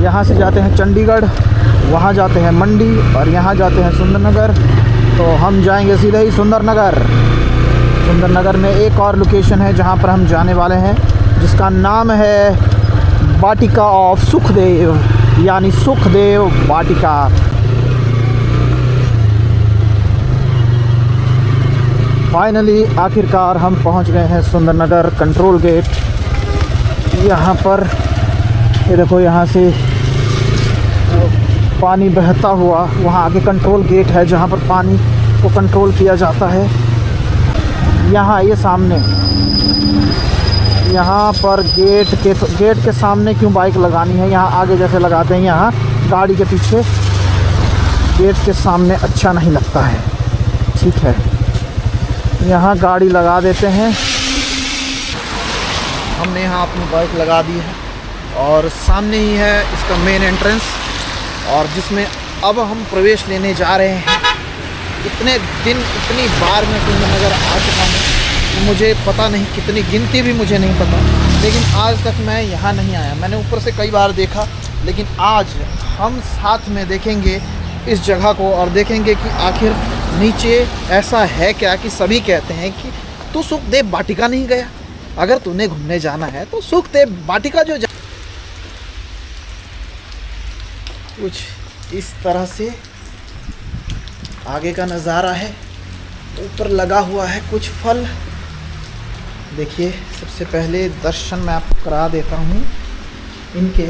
यहाँ से जाते हैं चंडीगढ़, वहाँ जाते हैं मंडी और यहाँ जाते हैं सुंदरनगर। तो हम जाएंगे सीधे ही सुंदरनगर। सुंदरनगर में एक और लोकेशन है जहाँ पर हम जाने वाले हैं, जिसका नाम है वाटिका ऑफ सुखदेव, यानी सुखदेव वाटिका। फाइनली आखिरकार हम पहुँच गए हैं सुंदरनगर कंट्रोल गेट। यहाँ पर ये देखो, यहाँ से पानी बहता हुआ वहाँ आगे कंट्रोल गेट है जहाँ पर पानी को कंट्रोल किया जाता है। यहाँ ये सामने, यहाँ पर गेट के सामने क्यों बाइक लगानी है, यहाँ आगे जैसे लगाते हैं, यहाँ गाड़ी के पीछे गेट के सामने अच्छा नहीं लगता है। ठीक है, यहाँ गाड़ी लगा देते हैं। हमने यहाँ अपनी बाइक लगा दी है और सामने ही है इसका मेन एंट्रेंस, और जिसमें अब हम प्रवेश लेने जा रहे हैं। इतनी बार मैं सुंदरनगर आ चुका हूँ, मुझे पता नहीं कितनी गिनती भी मुझे नहीं पता, लेकिन आज तक मैं यहाँ नहीं आया। मैंने ऊपर से कई बार देखा, लेकिन आज हम साथ में देखेंगे इस जगह को और देखेंगे कि आखिर नीचे ऐसा है क्या कि सभी कहते हैं कि तू सुखदेव वाटिका नहीं गया। अगर तूने घूमने जाना है तो सुखदेव वाटिका जो कुछ इस तरह से आगे का नज़ारा है। ऊपर लगा हुआ है कुछ फल। देखिए, सबसे पहले दर्शन मैं आपको करा देता हूँ इनके।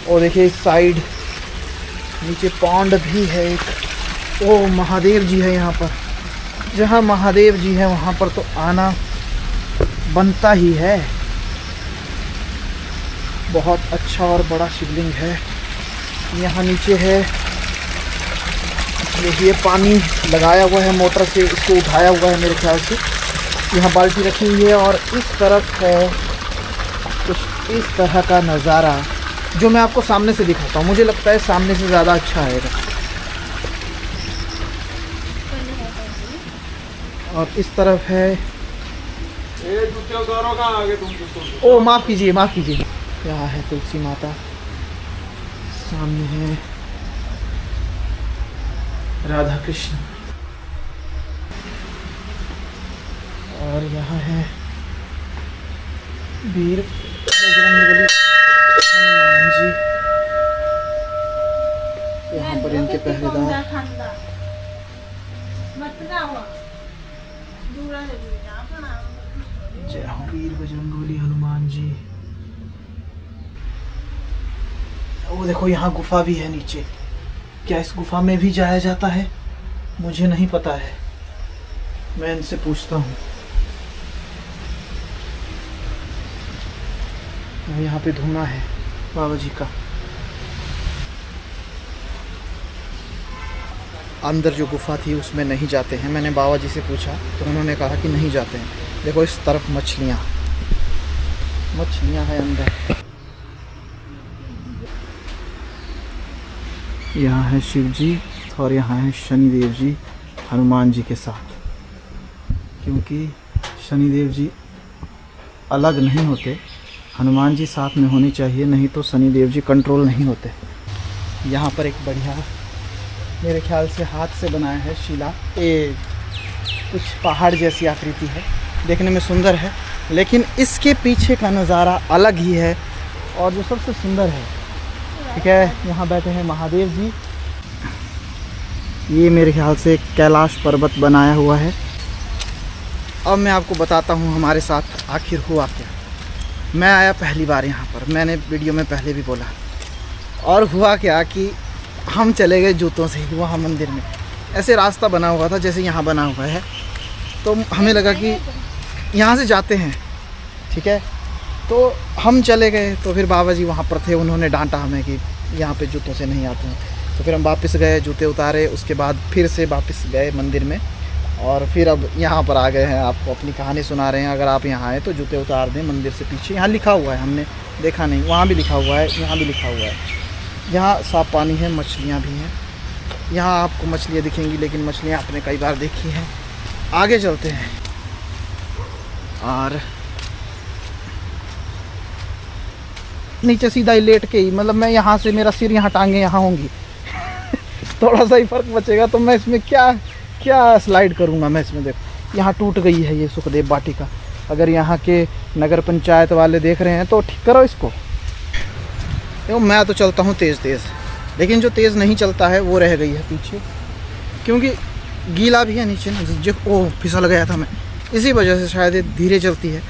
और देखिए इस साइड नीचे पॉन्ड भी है एक। ओ महादेव जी है यहाँ पर। जहाँ महादेव जी है वहाँ पर तो आना बनता ही है। बहुत अच्छा और बड़ा शिवलिंग है। यहाँ नीचे है, देखिए पानी लगाया हुआ है मोटर से, इसको उठाया हुआ है मेरे ख्याल से। यहाँ बाल्टी रखी हुई है और इस तरफ है कुछ इस तरह का नज़ारा, जो मैं आपको सामने से दिखाता हूँ। मुझे लगता है सामने से ज़्यादा अच्छा आएगा। और इस तरफ है, ओ माफ़ कीजिए माफ़ कीजिए, यहाँ है तुलसी माता, सामने है राधा कृष्ण, और यहाँ है वीर बजरंगबली हनुमान जी। यहाँ पर इनके पहरेदार। जय हो वीर बजरंगबली हनुमान जी। वो देखो यहाँ गुफा भी है नीचे। क्या इस गुफा में भी जाया जाता है? मुझे नहीं पता है, मैं इनसे पूछता हूँ। यहाँ पे धुआं है बाबा जी का। अंदर जो गुफा थी उसमें नहीं जाते हैं। मैंने बाबा जी से पूछा तो उन्होंने कहा कि नहीं जाते हैं। देखो इस तरफ मछलियाँ हैं अंदर। यहाँ है शिव जी और यहाँ है शनिदेव जी हनुमान जी के साथ, क्योंकि शनिदेव जी अलग नहीं होते, हनुमान जी साथ में होने चाहिए, नहीं तो शनिदेव जी कंट्रोल नहीं होते। यहाँ पर एक बढ़िया, मेरे ख्याल से हाथ से बनाया है शिला, ये कुछ पहाड़ जैसी आकृति है, देखने में सुंदर है, लेकिन इसके पीछे का नज़ारा अलग ही है। और जो सबसे सुंदर है, ठीक है, यहाँ बैठे हैं महादेव जी। ये मेरे ख्याल से कैलाश पर्वत बनाया हुआ है। अब मैं आपको बताता हूँ हमारे साथ आखिर हुआ क्या। मैं आया पहली बार यहाँ पर, मैंने वीडियो में पहले भी बोला, और हुआ क्या कि हम चले गए जूतों से ही वहाँ मंदिर में। ऐसे रास्ता बना हुआ था जैसे यहाँ बना हुआ है, तो हमें लगा कि यहाँ से जाते हैं, ठीक है, तो हम चले गए। तो फिर बाबा जी वहाँ पर थे, उन्होंने डांटा हमें कि यहाँ पे जूतों से नहीं आते हैं। तो फिर हम वापस गए, जूते उतारे, उसके बाद फिर से वापस गए मंदिर में, और फिर अब यहाँ पर आ गए हैं। आपको अपनी कहानी सुना रहे हैं। अगर आप यहाँ आए तो जूते उतार दें मंदिर से पीछे। यहाँ लिखा हुआ है, हमने देखा नहीं, वहाँ भी लिखा हुआ है, यहाँ भी लिखा हुआ है। यहाँ साफ पानी है, मछलियाँ भी हैं। यहाँ आपको मछलियाँ दिखेंगी, लेकिन मछलियाँ आपने कई बार देखी हैं। आगे चलते हैं और नीचे सीधा ही लेट के ही, मतलब मैं यहाँ से, मेरा सिर यहाँ, टांगे यहाँ होंगी थोड़ा सा ही फर्क बचेगा तो मैं इसमें क्या स्लाइड करूँगा मैं इसमें। देखो यहाँ टूट गई है ये सुखदेव वाटिका। अगर यहाँ के नगर पंचायत वाले देख रहे हैं तो ठीक करो इसको। देखो मैं तो चलता हूँ तेज़, लेकिन जो तेज़ नहीं चलता है वो रह गई है पीछे, क्योंकि गीला भी है नीचे ना। जो ओह फिसल गया था मैं, इसी वजह से शायद ये धीरे चलती है।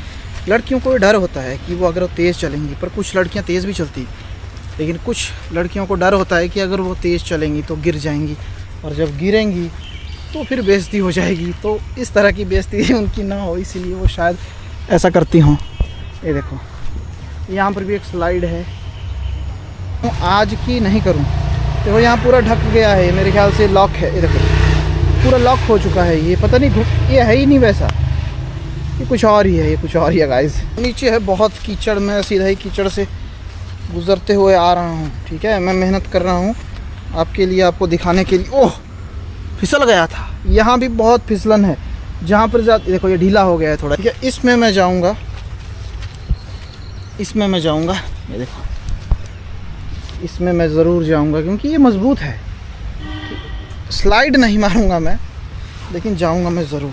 लड़कियों को डर होता है कि वो अगर वो तेज़ चलेंगी, पर कुछ लड़कियाँ तेज़ भी चलती, लेकिन कुछ लड़कियों को डर होता है कि अगर वो तेज़ चलेंगी तो गिर जाएंगी, और जब गिरेंगी तो फिर बेइज्जती हो जाएगी। तो इस तरह की बेइज्जती उनकी ना हो, इसीलिए वो शायद ऐसा करती हों। ये देखो यहाँ पर भी एक स्लाइड है, आज की नहीं करूँ। देखो यहाँ पूरा ढक गया है, मेरे ख्याल से लॉक है। ये देखो पूरा लॉक हो चुका है, ये पता नहीं, ये है ही नहीं वैसा, ये कुछ और ही है, ये कुछ और ही है गाइस। नीचे है बहुत कीचड़, मैं सीधा ही कीचड़ से गुजरते हुए आ रहा हूँ। ठीक है, मैं मेहनत कर रहा हूँ आपके लिए, आपको दिखाने के लिए। ओह फिसल गया था, यहाँ भी बहुत फिसलन है जहाँ पर देखो ये ढीला हो गया है थोड़ा। ठीक है, इसमें मैं जाऊँगा, इसमें मैं जाऊँगा, ये देखो इसमें मैं ज़रूर जाऊँगा क्योंकि ये मज़बूत है। स्लाइड नहीं मारूँगा मैं, लेकिन जाऊँगा मैं ज़रूर।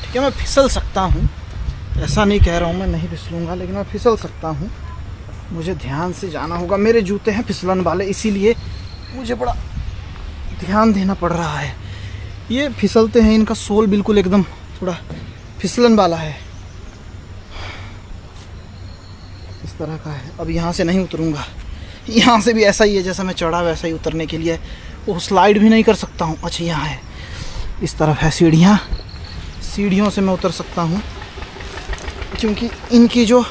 ठीक है, मैं फिसल सकता हूँ, ऐसा नहीं कह रहा हूँ मैं नहीं फिसलूँगा, लेकिन मैं फिसल सकता हूँ। मुझे ध्यान से जाना होगा, मेरे जूते हैं फिसलन वाले, इसीलिए मुझे बड़ा ध्यान देना पड़ रहा है। ये फिसलते हैं, इनका सोल बिल्कुल एकदम थोड़ा फिसलन वाला है, इस तरह का है। अब यहाँ से नहीं उतरूँगा, यहाँ से भी ऐसा ही है जैसा मैं चढ़ा वैसा ही उतरने के लिए। वो स्लाइड भी नहीं कर सकता हूँ। अच्छा यहाँ है, इस तरफ है सीढ़ियाँ, सीढ़ियों से मैं उतर सकता हूँ क्योंकि इनकी जो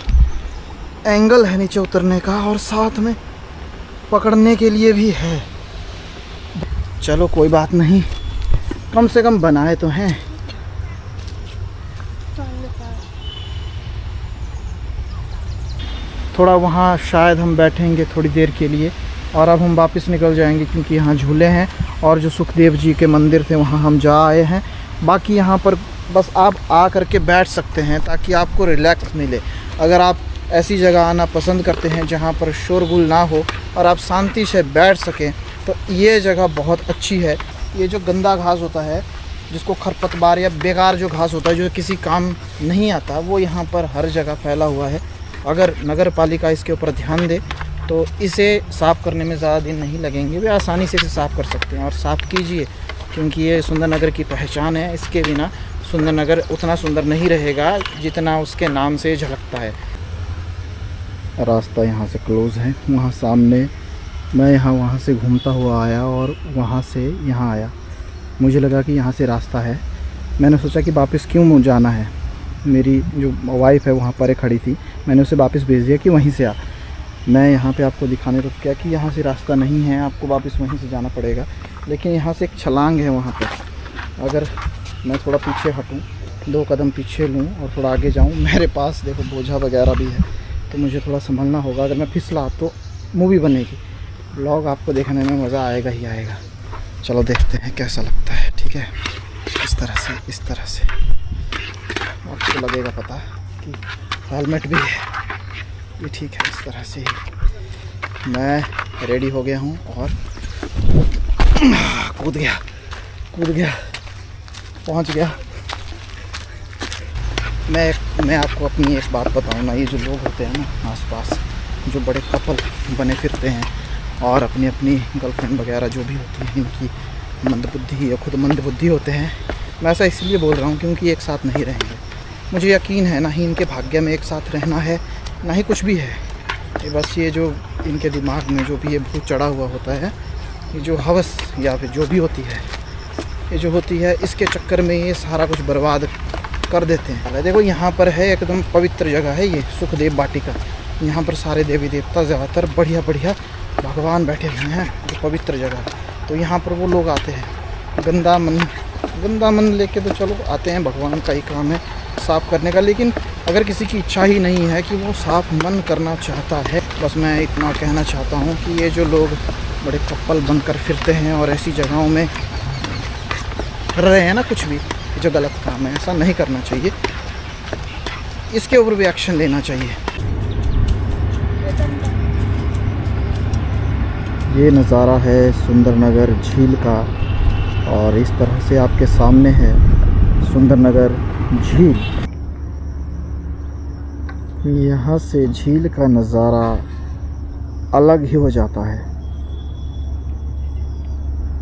एंगल है नीचे उतरने का और साथ में पकड़ने के लिए भी है। चलो कोई बात नहीं, कम से कम बनाए तो हैं। थोड़ा वहाँ शायद हम बैठेंगे थोड़ी देर के लिए और अब हम वापस निकल जाएंगे क्योंकि यहाँ झूले हैं और जो सुखदेव जी के मंदिर थे वहाँ हम जा आए हैं। बाकी यहाँ पर बस आप आ करके बैठ सकते हैं ताकि आपको रिलैक्स मिले। अगर आप ऐसी जगह आना पसंद करते हैं जहाँ पर शोरगुल ना हो और आप शांति से बैठ सकें तो ये जगह बहुत अच्छी है। ये जो गंदा घास होता है, जिसको खरपतवार या बेकार जो घास होता है जो किसी काम नहीं आता, वो यहाँ पर हर जगह फैला हुआ है। अगर नगर पालिका इसके ऊपर ध्यान दे तो इसे साफ़ करने में ज़्यादा दिन नहीं लगेंगे, वे आसानी से इसे साफ़ कर सकते हैं। और साफ़ कीजिए क्योंकि ये सुंदरनगर की पहचान है। इसके बिना सुंदरनगर उतना सुंदर नहीं रहेगा जितना उसके नाम से झलकता है। रास्ता यहाँ से क्लोज़ है, वहाँ सामने मैं वहाँ से घूमता हुआ आया और वहाँ से यहाँ आया। मुझे लगा कि यहाँ से रास्ता है, मैंने सोचा कि वापस क्यों जाना है। मेरी जो वाइफ है वहाँ पर खड़ी थी, मैंने उसे वापस भेज दिया कि वहीं से आ। मैं यहाँ पे आपको दिखाने को क्या कि यहाँ से रास्ता नहीं है, आपको वापस वहीं से जाना पड़ेगा। लेकिन यहाँ से एक छलांग है वहाँ पर। अगर मैं थोड़ा पीछे हटूँ, 2 कदम पीछे लूँ और थोड़ा आगे जाऊँ, मेरे पास देखो बोझा वगैरह भी है तो मुझे थोड़ा संभलना होगा। अगर मैं फिसला तो मूवी बनेगी, ब्लॉग आपको देखने में मज़ा आएगा ही आएगा। चलो देखते हैं कैसा लगता है। ठीक है, इस तरह से आपको लगेगा पता कि हेलमेट भी है, ये ठीक है। इस तरह से मैं रेडी हो गया हूँ और कूद गया, पहुँच गया। मैं आपको अपनी एक बात बताऊँ ना, ये जो लोग होते हैं ना आसपास, जो बड़े कपल बने फिरते हैं और अपनी गर्लफ्रेंड वगैरह जो भी होती है, इनकी मंदबुद्धि या खुद मंदबुद्धि होते हैं। मैं ऐसा इसलिए बोल रहा हूँ क्योंकि एक साथ नहीं रहेंगे। मुझे यकीन है ना ही इनके भाग्य में एक साथ रहना है, ना ही कुछ भी है। ये बस ये जो इनके दिमाग में जो भी ये भूत चढ़ा हुआ होता है, ये जो हवस या फिर जो भी होती है, ये जो होती है, इसके चक्कर में ये सारा कुछ बर्बाद कर देते हैं। देखो यहाँ पर है एकदम पवित्र जगह है ये सुखदेव वाटिका। यहाँ पर सारे देवी देवता ज़्यादातर बढ़िया भगवान बैठे हुए हैं, जो पवित्र जगह। तो यहाँ पर वो लोग आते हैं गंदा मन लेके, तो चलो आते हैं, भगवान का ही काम है साफ़ करने का। लेकिन अगर किसी की इच्छा ही नहीं है कि वो साफ़ मन करना चाहता है, बस मैं इतना कहना चाहता हूँ कि ये जो लोग बड़े कपल बनकर फिरते हैं और ऐसी जगहों में रहे हैं ना, कुछ भी ये जो गलत काम है, ऐसा नहीं करना चाहिए, इसके ऊपर भी एक्शन लेना चाहिए। ये नज़ारा है सुंदरनगर झील का और इस तरह से आपके सामने है सुंदरनगर झील। यहाँ से झील का नज़ारा अलग ही हो जाता है।